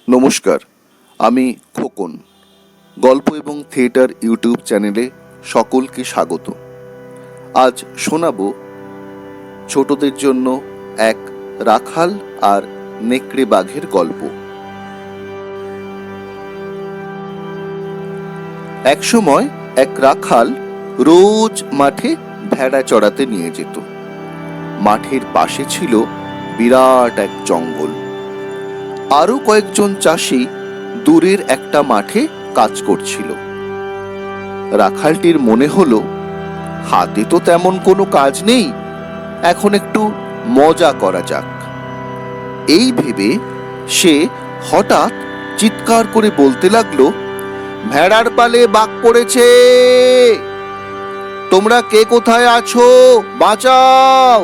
নমস্কার, আমি খোকন। গল্প এবং থিয়েটার ইউটিউব চ্যানেলে সকলকে স্বাগত। আজ শোনাব ছোটদের জন্য এক রাখাল আর নেকড়ে বাঘের গল্প। একসময় এক রাখাল রোজ মাঠে ভেড়া চড়াতে নিয়ে যেত। মাঠের পাশে ছিল বিরাট এক জঙ্গল। আরো কয়েকজন চাষি দূরের একটা মাঠে কাজ করছিল। রাখালটির মনে হলো, হাতে তো তেমন কোনো কাজ নেই, এখন একটু মজা করা যাক। এই ভেবে সে হঠাৎ চিৎকার করে বলতে লাগলো, ভেড়ার পালে বাঘ পড়েছে, তোমরা কে কোথায় আছো, বাঁচাও।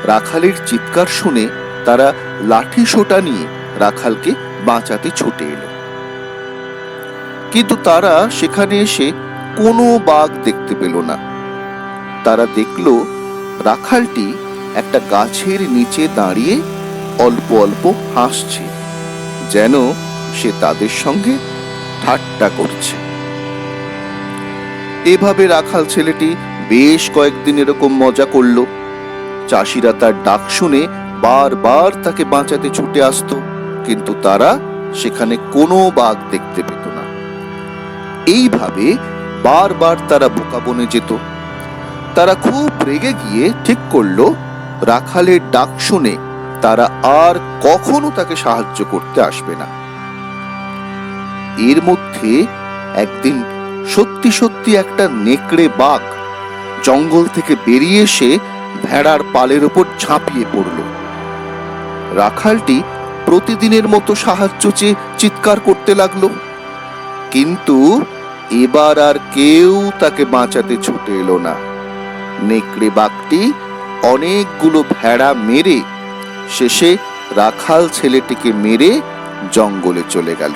রাখালের চিৎকার শুনে তারা লাঠি সোঁটা নিয়ে রাখালকে বাঁচাতে ছুটে এলো। কিন্তু তারা সেখানে এসে কোনো বাঘ দেখতে পেল না। তারা দেখল রাখালটি একটা গাছের নিচে দাঁড়িয়ে অল্প অল্প হাসছে, যেন সে তাদের সঙ্গে ঠাট্টা করছে। এভাবে রাখাল ছেলেটি বেশ কয়েকদিন এরকম মজা করলো। চাষিরা তার ডাক শুনে বারবার তাকে বাঁচাতে ছুটে আসতো, কিন্তু তারা সেখানে কোনো বাঘ দেখতে পেত না। এইভাবে বারবার তারা বোকা বনে যেত। তারা খুব রেগে গিয়ে ঠিক করলো, রাখালের ডাক শুনে তারা আর কখনো তাকে সাহায্য করতে আসবে না। এর মধ্যে একদিন সত্যি সত্যি একটা নেকড়ে বাঘ জঙ্গল থেকে বেরিয়ে এসে ভেড়ার পালের ওপর ঝাঁপিয়ে পড়ল। রাখালটি প্রতিদিনের মতো সাহায্য চেয়ে চিৎকার করতে লাগলো, কিন্তু এবার আর কেউ তাকে বাঁচাতে ছুটে এলো না। নেকড়ে বাঘটি অনেকগুলো ভেড়া মেরে শেষে রাখাল ছেলেটিকে মেরে জঙ্গলে চলে গেল।